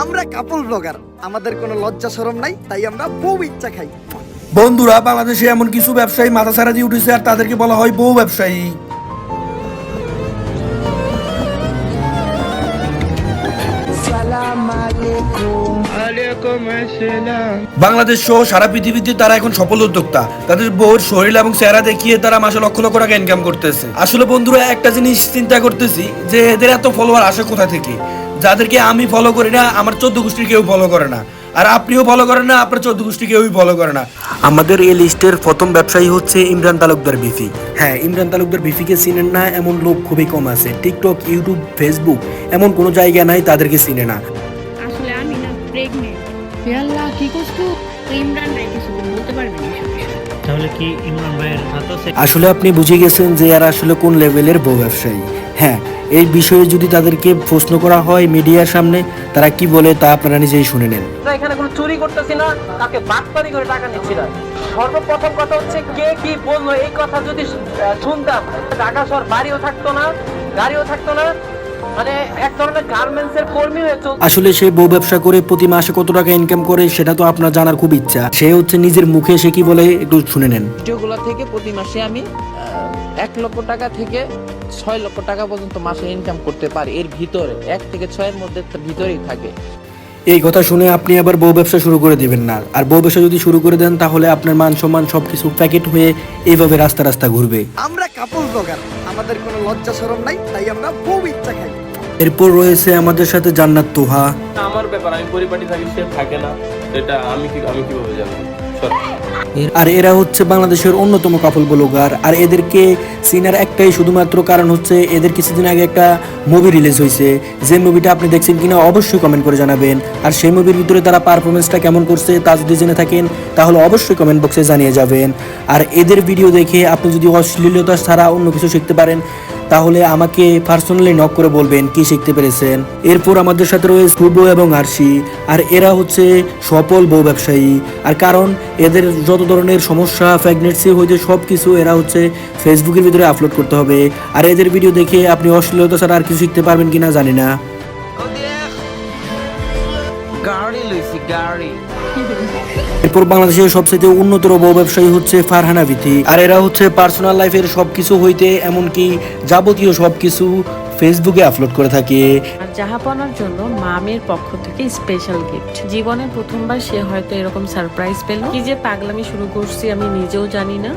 আমরা কাপল ব্লগার, আমাদের কোনো লজ্জা শরম নাই, তাই আমরা বউ ইচ্ছা খাই। বন্ধুরা, বাংলাদেশে এমন কিছু ব্যবসায়ী মাথা ছাড়া দিয়ে উঠেছে আর তাদেরকে বলা হয় বউ ব্যবসায়ী। বাংলাদেশ সহ সারা পৃথিবীতে তারা এখন সফল উদ্যোক্তা। তাদের বউর শরীর এবং চেহারা দেখিয়ে তারা মাসে লক্ষ লক্ষ টাকা ইনকাম করতেছে। আসলে বন্ধুরা, একটা জিনিস চিন্তা করতেছি যে এদের এত ফলোয়ার আসে কোথা থেকে, যাদেরকে আমি ফলো করি না, আমার 14 গোষ্ঠীর কেউ ফলো করে না, আর আপনিও ফলো করেন না, আপনার 14 গোষ্ঠী কেউই ফলো করে না। আমাদের এই লিস্টের প্রথম ব্যবসায়ী হচ্ছে ইমরান তালুকদার বিফি। হ্যাঁ, ইমরান তালুকদার বিফিকে চিনেন না এমন লোক খুবই কম আছে। টিকটক, ইউটিউব, ফেসবুক এমন কোনো জায়গা নাই তাদেরকে চিনে না। আসলে আমি না প্রেগনেন্ট। আল্লাহ, কি করছো? ইমরান ভাই কিছু বলতে পারবেন না? তাহলে কি ইমরান ভাইয়ের হাত আছে? আসলে আপনি বুঝে গেছেন যে এরা আসলে কোন লেভেলের বউ ব্যবসায়ী। হ্যাঁ, এই বিষয়ে যদি তাদেরকে প্রশ্ন করা হয় মিডিয়ার সামনে, তারা কি বলে তা আপনারা নিজেই শুনে নেন। এখানে কোনো চুরি করতেছি না, তাকে বাটপারি করে টাকা নিচ্ছি না। সর্বপ্রথম কথা হচ্ছে কে কি বললো, এই কথা যদি শুনতাম, ঢাকা শহর বাড়িও থাকতো না, গাড়িও থাকতো না, মানে এক ধরনের গার্মেন্টস এর কর্মী হয়ে চলতো। আসলে সে বউ ব্যবসা করে প্রতি মাসে কত টাকা ইনকাম করে সেটা তো আপনার জানার খুব ইচ্ছা। সে হচ্ছে নিজের মুখে সে কি বলে একটু শুনে নেন। ভিডিওগুলো থেকে প্রতি মাসে আমি 1 লক্ষ টাকা থেকে 6 লক্ষ টাকা পর্যন্ত মাসে ইনকাম করতে পারি। এর ভিতরে 1 থেকে 6 এর মধ্যে ভিতরেই থাকে। এই কথা শুনে আপনি আবার বউ ব্যবসা শুরু করে দিবেন না। আর বউ ব্যবসা যদি শুরু করে দেন তাহলে আপনার মান সম্মান সবকিছু প্যাকেট হয়ে এইভাবে রাস্তা রাস্তা ঘুরবে। আমরা কাপল ব্লগার, আমাদের কোনো লজ্জা শরম নাই, তাই আমরা বউ ইচ্ছা খাই। এরপর রয়েছে আমাদের সাথে জান্নাত তোহা। আমার ব্যাপার, আমি পরিপাটি থাকি, সে থাকে না, এটা আমি কিভাবে জানবো? আর এরা হচ্ছে বাংলাদেশের অন্যতম কাপল ব্লগার। আর এদেরকে সিনার একটাই শুধুমাত্র কারণ হচ্ছে এদের কিছুদিন আগে একটা মুভি রিলিজ হয়েছে। যে মুভিটা আপনি দেখছেন কিনা অবশ্যই কমেন্ট করে জানাবেন। আর সেই মুভির ভিতরে তারা পারফরমেন্সটা কেমন করছে তা যদি জেনে থাকেন তাহলে অবশ্যই কমেন্ট বক্সে জানিয়ে যাবেন। আর এদের ভিডিও দেখে আপনি যদি অশ্লীলতা ছাড়া অন্য কিছু শিখতে পারেন তাহলে আমাকে পার্সোনালি নক করে বলবেন কি শিখতে পেরেছেন। এরপর আমাদের সাথে রয়েছে শুভ এবং আরশি। আর এরা হচ্ছে সফল বউ ব্যবসায়ী। আর কারণ এদের যত ধরনের সমস্যা, প্রেগনেন্সি হইতে সব কিছু এরা হচ্ছে ফেসবুকের ভিতরে আপলোড করতে হবে। আর এদের ভিডিও দেখে আপনি অশ্লীলতা ছাড়া আর কিছু শিখতে পারবেন কিনা জানি না। এরপর বাংলাদেশের সবচেয়ে উন্নতর বউ ব্যবসায়ী হচ্ছে ফারহানা বিথি। আর এরা হচ্ছে পার্সোনাল লাইফের সবকিছু হইতে এমনকি যাবতীয় সবকিছু ফেসবুকে আপলোড করে থাকে। জাহাপনার জন্য মামের পক্ষ থেকে স্পেশাল গিফট। জীবনে প্রথমবার সে হয়তো এরকম সারপ্রাইজ পেল। কি যে পাগলামি শুরু করছি আমি নিজেও জানি না।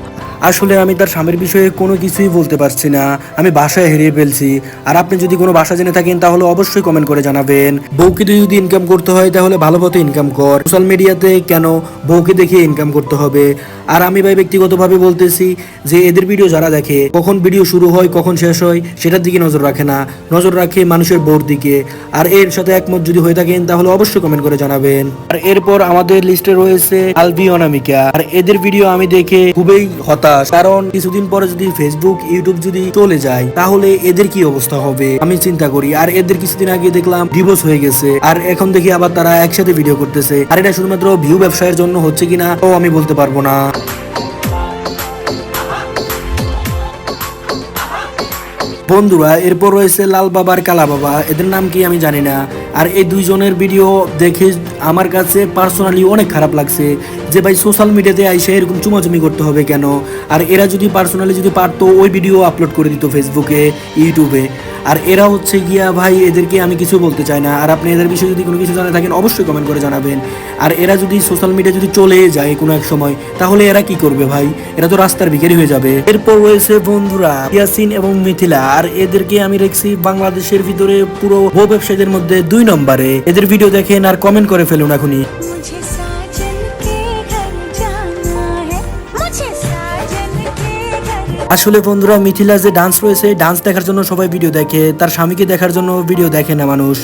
আসলে আমি তার স্বামীর বিষয়ে কোনো কিছুই বলতে পারছি না, আমি ভাষায় হারিয়ে ফেলছি। আর আপনি যদি কোনো ভাষা জেনে থাকেন তাহলে অবশ্যই কমেন্ট করে জানাবেন। বউকে যদি ইনকাম করতে হয় তাহলে ভালো পথে ইনকাম কর, সোশ্যাল মিডিয়াতে কেন বউকে দেখে ইনকাম করতে হবে। আর আমি ভাই ব্যক্তিগতভাবে বলতেছি যে এদের ভিডিও যারা দেখে, কখন ভিডিও শুরু হয় কখন শেষ হয় সেটার দিকে নজর রাখে না, নজর রাখে মানুষের বউর দিকে। আর এর সাথে একমত যদি হয়ে থাকেন তাহলে অবশ্যই কমেন্ট করে জানাবেন। আর এরপর আমাদের লিস্টে রয়েছে আলবি অনামিকা। আর এদের ভিডিও আমি দেখে খুবই হতাশ, কারণ কিছুদিন পরে যদি ফেসবুক, ইউটিউব যদি চলে যায় তাহলে এদের কি অবস্থা হবে আমি চিন্তা করি। আর এদের কিছুদিন আগে দেখলাম ডিভোর্স হয়ে গেছে, আর এখন দেখি আবার তারা একসাথে ভিডিও করতেছে। আর এটা শুধুমাত্র ভিউ ব্যবসায়ের জন্য হচ্ছে কিনা ও আমি বলতে পারবো না। বন্ধুরা, এরপর রয়েছে লাল বাবার কালা বাবা। এদের নাম কি আমি জানি না। আর এই দুইজনের ভিডিও দেখে আমার কাছে পার্সোনালি অনেক খারাপ লাগছে যে ভাই সোশ্যাল মিডিয়াতে আইসে এরকম চুমাচুমি করতে হবে কেন। আর এরা যদি পার্সোনালি যদি পারতো ওই ভিডিও আপলোড করে দিত ফেসবুকে, ইউটিউবে। আর এরা হচ্ছে গিয়া ভাই, এদেরকে আমি কিছু বলতে চাই না। আর আপনি এদের বিষয়ে যদি কোনো কিছু জানে থাকেন অবশ্যই কমেন্ট করে জানাবেন। আর এরা যদি সোশ্যাল মিডিয়া যদি চলে যায় কোনো এক সময় তাহলে এরা কি করবে ভাই? এরা তো রাস্তার ভিখারি হয়ে যাবে। এরপর রয়েছে বন্ধুরা ইয়াসিন এবং মিথিলা। আর এদেরকে আমি দেখছি বাংলাদেশের ভিতরে পুরো বউ ব্যবসায়ীদের মধ্যে 2 নম্বরে। এদের ভিডিও দেখেন আর কমেন্ট করে ফেলুন এখনই। আসলে বন্ধুরা, মিথিলা যে ডান্স রয়েছে, ডান্স দেখার জন্য সবাই ভিডিও দেখে, তার স্বামীকে দেখার জন্য ভিডিও দেখে না মানুষ।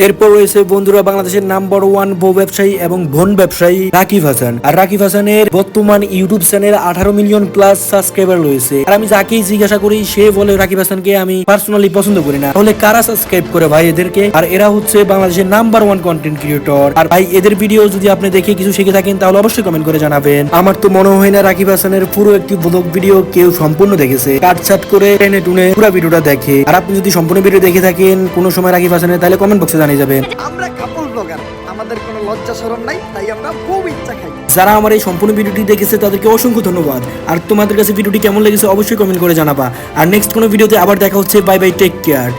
এরপর রয়েছে বন্ধুরা বাংলাদেশের নাম্বার 1 বউ ব্যবসায়ী এবং বোন ব্যবসায়ী রাকিব হাসান। আর রাকিব হাসানের বর্তমান YouTube channel 18 million plus subscriber রয়েছে। আর আমি যাকেই জিজ্ঞাসা করি সে বলে রাকিব হাসানকে আমি পার্সোনালি পছন্দ করি না। তাহলে কারা সাবস্ক্রাইব করে ভাই এদেরকে? আর এরা হচ্ছে বাংলাদেশের নাম্বার 1 কন্টেন্ট ক্রিয়েটর। আর ভাই এদের ভিডিও যদি আপনি দেখে কিছু শিখে থাকেন তাহলে অবশ্যই কমেন্ট করে জানাবেন। আমার তো মনে হয় না রাকিব হাসানের পুরো একটি ব্লগ ভিডিও কেউ সম্পূর্ণ দেখেছে, কাটছাট করে টেনে টুনে পুরো ভিডিওটা দেখে। আর আপনি যদি সম্পূর্ণ ভিডিও দেখে থাকেন কোনো সময় রাকিব হাসানের, তাহলে কমেন্ট বক্সে জানিয়ে যাবেন। আমরা কাপল ব্লগার, আমাদের কোনো লজ্জা শরম নাই, তাই আমরা বউ ইচ্ছা খাই। যারা আমার এই সম্পূর্ণ ভিডিওটি দেখেছে তাদেরকে অসংখ্য ধন্যবাদ। আর তোমাদের কাছে ভিডিওটি কেমন লেগেছে অবশ্যই কমেন্ট করে জানাবা। আর নেক্সট কোনো ভিডিওতে আবার দেখা হচ্ছে। Bye bye, take care.